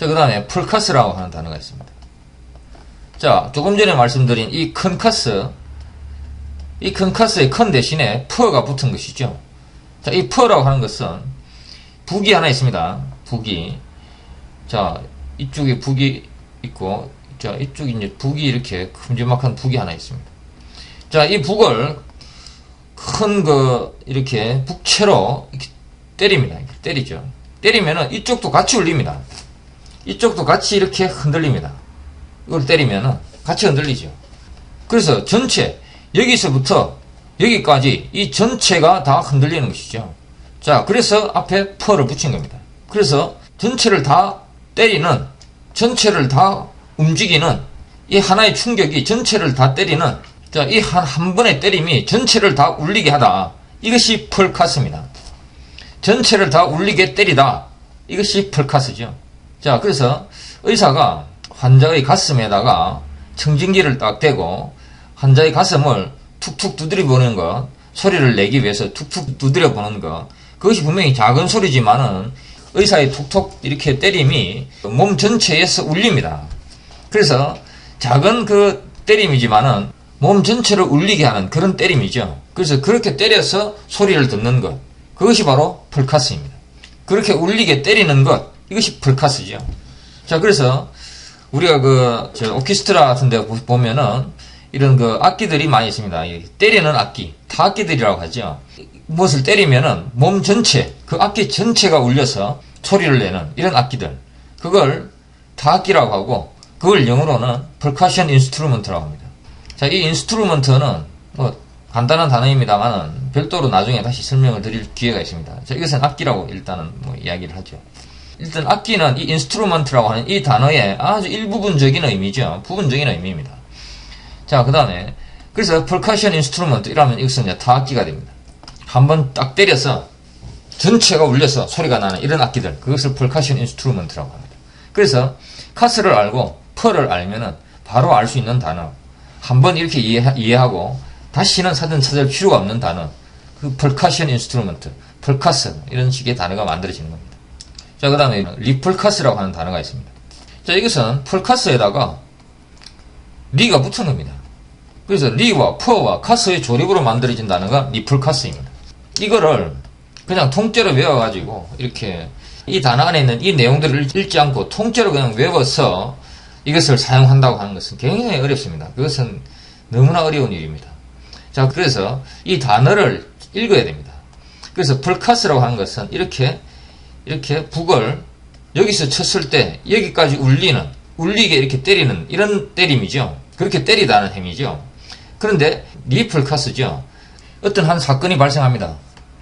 자, 그 다음에 풀카스라고 하는 단어가 있습니다. 자, 조금 전에 말씀드린 이 큰 카스, 이 큰 카스의 큰 대신에 퍼가 붙은 것이죠. 자, 이 퍼라고 하는 것은 북이 하나 있습니다. 북이. 자, 이쪽에 북이 있고, 자, 이쪽에 이제 북이 이렇게 큼지막한 북이 하나 있습니다. 자, 이 북을 큰 이렇게 북채로 이렇게 때립니다. 이렇게 때리죠. 때리면은 이쪽도 같이 울립니다. 이쪽도 같이 이렇게 흔들립니다. 이걸 때리면은 같이 흔들리죠. 그래서 전체, 여기서부터 여기까지 이 전체가 다 흔들리는 것이죠. 자, 그래서 앞에 퍼를 붙인 겁니다. 그래서 전체를 다 때리는, 전체를 다 움직이는 이 하나의 충격이 전체를 다 때리는, 자, 이 한 번의 때림이 전체를 다 울리게 하다. 이것이 펄카스입니다. 전체를 다 울리게 때리다. 이것이 펄카스죠. 자, 그래서 의사가 환자의 가슴에다가 청진기를 딱 대고 환자의 가슴을 툭툭 두드려 보는 것, 소리를 내기 위해서 툭툭 두드려 보는 것, 그것이 분명히 작은 소리지만은 의사의 툭툭 이렇게 때림이 몸 전체에서 울립니다. 그래서 작은 때림이지만은 몸 전체를 울리게 하는 그런 때림이죠. 그래서 그렇게 때려서 소리를 듣는 것, 그것이 바로 펄카스입니다. 그렇게 울리게 때리는 것, 이것이 펄카스죠. 자, 그래서 우리가 오케스트라 같은 데 보면은 이런 악기들이 많이 있습니다. 때리는 악기, 타악기들이라고 하죠. 무엇을 때리면은 몸 전체, 그 악기 전체가 울려서 소리를 내는 이런 악기들, 그걸 타악기라고 하고, 그걸 영어로는 percussion instrument라고 합니다. 자, 이 인스트루먼트는 간단한 단어입니다만은 별도로 나중에 다시 설명을 드릴 기회가 있습니다. 자, 이것은 악기라고 일단은 이야기를 하죠. 일단 악기는 이 인스트루먼트라고 하는 이 단어의 아주 일부분적인 의미죠. 부분적인 의미입니다. 자, 그 다음에 그래서 percussion instrument 이라면 이것은 이제 타악기가 됩니다. 한번 딱 때려서 전체가 울려서 소리가 나는 이런 악기들, 그것을 percussion instrument라고 합니다. 그래서 카스를 알고 퍼를 알면은 바로 알 수 있는 단어, 한번 이렇게 이해하고 다시는 찾을 필요가 없는 단어, 그 percussion instrument, 펄카스, 이런 식의 단어가 만들어지는 겁니다. 자, 그 다음에 리펄카스라고 하는 단어가 있습니다. 자, 이것은 펄카스에다가 리가 붙은 겁니다. 그래서 리와 퍼와 카스의 조립으로 만들어진 단어가 리펄카스입니다. 이거를 그냥 통째로 외워가지고 이렇게 이 단어 안에 있는 이 내용들을 읽지 않고 통째로 그냥 외워서 이것을 사용한다고 하는 것은 굉장히 어렵습니다. 그것은 너무나 어려운 일입니다. 자, 그래서 이 단어를 읽어야 됩니다. 그래서 펄카스라고 하는 것은 이렇게 북을 여기서 쳤을 때 여기까지 울리게 이렇게 때리는 이런 때림이죠. 그렇게 때리다는 행위죠. 그런데 리펄카스죠. 어떤 한 사건이 발생합니다.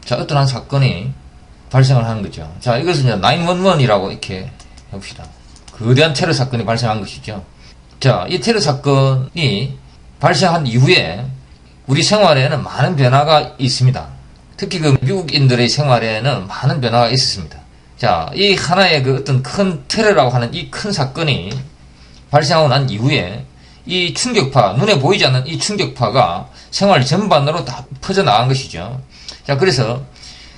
자, 어떤 한 사건이 발생을 하는 거죠. 자, 이것은 이제 911이라고 이렇게 해봅시다. 거대한 테러 사건이 발생한 것이죠. 자, 이 테러 사건이 발생한 이후에 우리 생활에는 많은 변화가 있습니다. 특히 미국인들의 생활에는 많은 변화가 있었습니다. 자, 이 하나의 어떤 큰 테러라고 하는 이 큰 사건이 발생하고 난 이후에 이 충격파, 눈에 보이지 않는 이 충격파가 생활 전반으로 다 퍼져나간 것이죠. 자, 그래서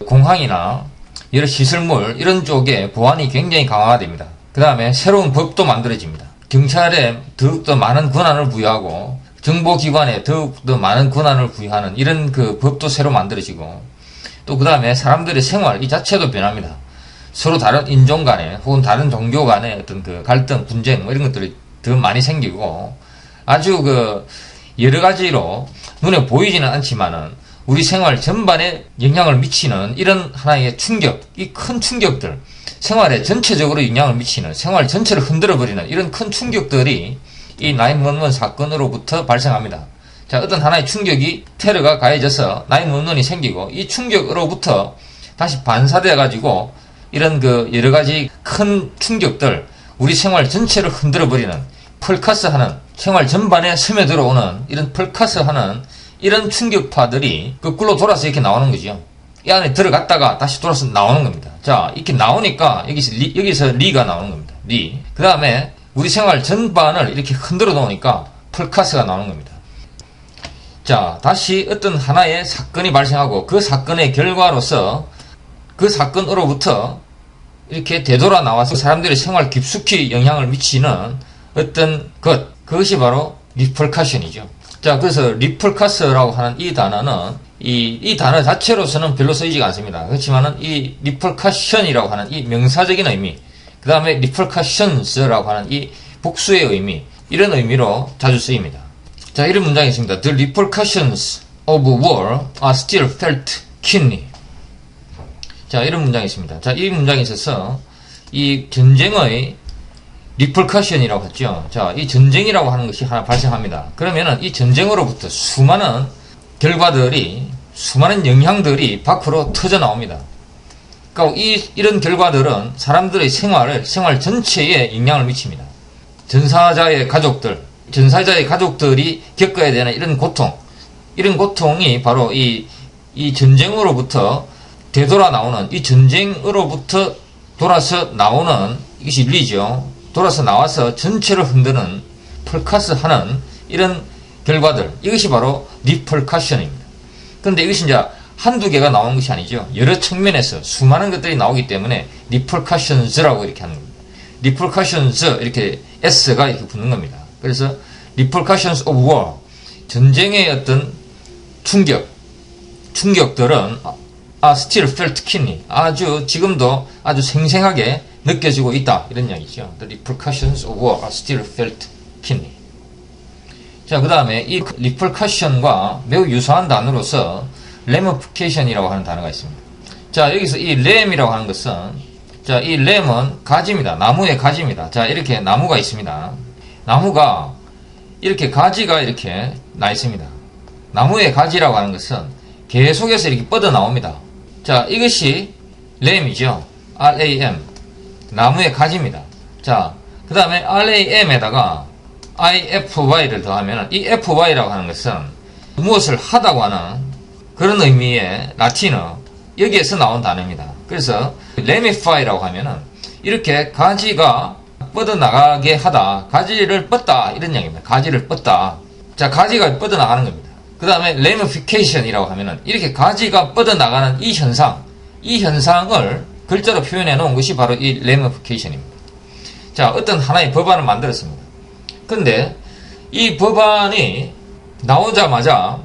공항이나 여러 시설물, 이런 쪽에 보안이 굉장히 강화가 됩니다. 그 다음에 새로운 법도 만들어집니다. 경찰에 더욱더 많은 권한을 부여하고, 정보기관에 더욱더 많은 권한을 부여하는 이런 법도 새로 만들어지고, 또 그 다음에 사람들의 생활 이 자체도 변합니다. 서로 다른 인종 간에 혹은 다른 종교 간의 어떤 갈등, 분쟁 이런 것들이 더 많이 생기고, 아주 여러 가지로 눈에 보이지는 않지만은 우리 생활 전반에 영향을 미치는 이런 하나의 충격, 이 큰 충격들, 생활에 전체적으로 영향을 미치는, 생활 전체를 흔들어버리는 이런 큰 충격들이 이 911 사건으로부터 발생합니다. 자, 어떤 하나의 충격이, 테러가 가해져서 911이 생기고, 이 충격으로부터 다시 반사되어가지고 이런 여러 가지 큰 충격들, 우리 생활 전체를 흔들어버리는, 펄카스하는, 생활 전반에 스며들어오는 이런 펄카스하는 이런 충격파들이 거꾸로 돌아서 이렇게 나오는 거죠. 이 안에 들어갔다가 다시 돌아서 나오는 겁니다. 자, 이렇게 나오니까 여기서 리가 나오는 겁니다. 리. 그 다음에 우리 생활 전반을 이렇게 흔들어 놓으니까 펄카스가 나오는 겁니다. 자, 다시 어떤 하나의 사건이 발생하고 그 사건의 결과로서 그 사건으로부터 이렇게 되돌아 나와서 사람들의 생활 깊숙이 영향을 미치는 어떤 그것이 바로 리펄커션이죠. 자, 그래서 리펄커스라고 하는 이 단어는 이 단어 자체로서는 별로 쓰이지가 않습니다. 그렇지만은 이 리펄커션이라고 하는 이 명사적인 의미, 그 다음에 리펄커션스라고 하는 이 복수의 의미, 이런 의미로 자주 쓰입니다. 자, 이런 문장이 있습니다. The repercussions of war are still felt keenly. 자, 이런 문장이 있습니다. 자, 이 문장에 있어서 이 전쟁의 리펄커션이라고 했죠. 자, 이 전쟁이라고 하는 것이 하나 발생합니다. 그러면은 이 전쟁으로부터 수많은 결과들이, 수많은 영향들이 밖으로 터져 나옵니다. 그러니까 이런 결과들은 사람들의 생활 전체에 영향을 미칩니다. 전사자의 가족들이 겪어야 되는 이런 고통이 바로 이 전쟁으로부터 되돌아 나오는, 이 전쟁으로부터 돌아서 나오는, 이것이 일리죠. 돌아서 나와서 전체를 흔드는, 펄카스하는 이런 결과들, 이것이 바로 리펄커션입니다. 그런데 이것이 이제 한두 개가 나오는 것이 아니죠. 여러 측면에서 수많은 것들이 나오기 때문에 리펄커션즈라고 이렇게 하는 겁니다. 리펄커션즈, 이렇게 S가 이렇게 붙는 겁니다. 그래서 repercussions of war, 전쟁의 어떤 충격들은 are still felt keenly, 지금도 아주 생생하게 느껴지고 있다, 이런 이야기죠. The repercussions of war are still felt keenly. 자, 그 다음에 이 repercussion과 매우 유사한 단어로서 ramification이라고 하는 단어가 있습니다. 자, 여기서 이 ram이라고 하는 것은, 자, 이 ram은 가지입니다. 나무의 가지입니다. 자, 이렇게 나무가 있습니다. 나무가 이렇게 가지가 이렇게 나 있습니다. 나무의 가지라고 하는 것은 계속해서 이렇게 뻗어 나옵니다. 자, 이것이 ram이죠. RAM. 나무의 가지입니다. 자, 그 다음에 RAM에다가 IFY를 더하면 이 FY라고 하는 것은 무엇을 하다고 하는 그런 의미의 라틴어, 여기에서 나온 단어입니다. 그래서 ramify라고 하면은 이렇게 가지가 뻗어나가게 하다, 가지를 뻗다, 이런 얘기입니다. 가지를 뻗다. 자, 가지가 뻗어나가는 겁니다. 그 다음에 ramification이라고 하면은 이렇게 가지가 뻗어나가는 이 현상을 글자로 표현해 놓은 것이 바로 이 ramification입니다. 자, 어떤 하나의 법안을 만들었습니다. 근데 이 법안이 나오자마자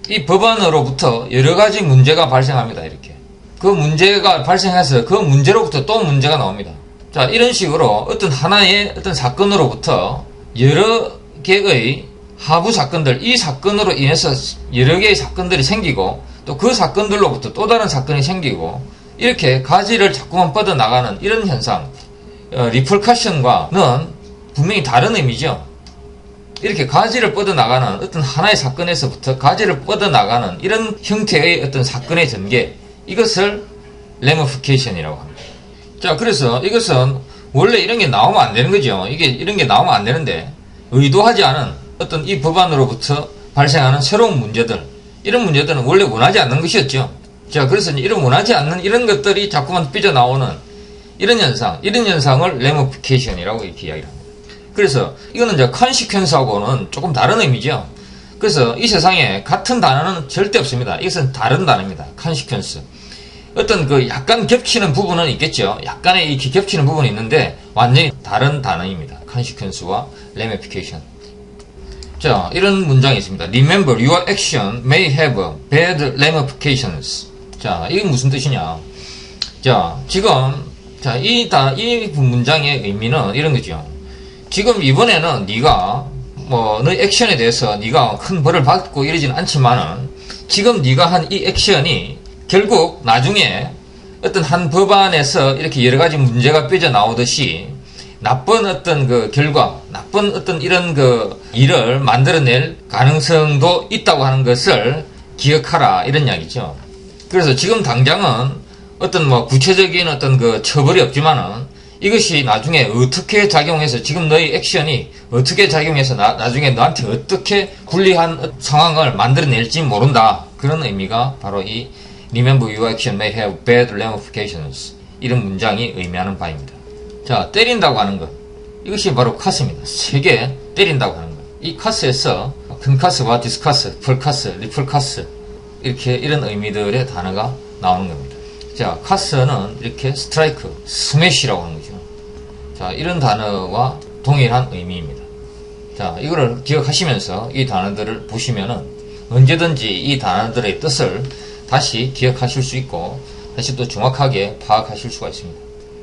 이 법안으로부터 여러 가지 문제가 발생합니다. 이렇게. 그 문제가 발생해서 그 문제로부터 또 문제가 나옵니다. 자, 이런 식으로 어떤 하나의 어떤 사건으로부터 여러 개의 하부 사건들, 이 사건으로 인해서 여러 개의 사건들이 생기고 또 그 사건들로부터 또 다른 사건이 생기고 이렇게 가지를 자꾸만 뻗어나가는 이런 현상, 리펄커션과는 분명히 다른 의미죠. 이렇게 가지를 뻗어나가는 어떤 하나의 사건에서부터 가지를 뻗어나가는 이런 형태의 어떤 사건의 전개, 이것을 ramification이라고 합니다. 자, 그래서 이것은 원래 이런 게 나오면 안 되는 거죠. 이런 게 나오면 안 되는데 의도하지 않은 어떤 이 법안으로부터 발생하는 새로운 문제들, 이런 문제들은 원래 원하지 않는 것이었죠. 자, 그래서 이런 원하지 않는 이런 것들이 자꾸만 삐져나오는 이런 현상을 ramification이라고 이렇게 이야기를 합니다. 그래서 이거는 이제 consequence하고는 조금 다른 의미죠. 그래서 이 세상에 같은 단어는 절대 없습니다. 이것은 다른 단어입니다. consequence. 어떤 그 약간 겹치는 부분은 있겠죠. 약간의 이 겹치는 부분이 있는데 완전히 다른 단어입니다. consequence와 ramification. 자, 이런 문장이 있습니다. Remember, your action may have bad ramifications. 자, 이게 무슨 뜻이냐? 자, 지금 이 문장의 의미는 이런 거죠. 지금 이번에는 네가 너의 액션에 대해서 네가 큰 벌을 받고 이러지는 않지만은 지금 네가 한 이 액션이 결국 나중에 어떤 한 법안에서 이렇게 여러 가지 문제가 삐져나오듯이 나쁜 어떤 그 결과, 나쁜 어떤 이런 그 일을 만들어낼 가능성도 있다고 하는 것을 기억하라, 이런 이야기죠. 그래서 지금 당장은 어떤 구체적인 어떤 그 처벌이 없지만은 이것이 나중에 어떻게 작용해서 지금 너의 액션이 어떻게 작용해서 나중에 너한테 어떻게 불리한 상황을 만들어낼지 모른다. 그런 의미가 바로 이 Remember your action may have bad ramifications, 이런 문장이 의미하는 바입니다. 자, 때린다고 하는 것, 이것이 바로 카스입니다. 세게 때린다고 하는 것. 이 카스에서 컨카스와 디스카스, 펄카스, 리플카스, 이런 의미들의 단어가 나오는 겁니다. 자, 카스는 이렇게 스트라이크, 스매시라고 하는 거죠. 자, 이런 단어와 동일한 의미입니다. 자, 이거를 기억하시면서 이 단어들을 보시면은 언제든지 이 단어들의 뜻을 다시 기억하실 수 있고 다시 또 정확하게 파악하실 수가 있습니다.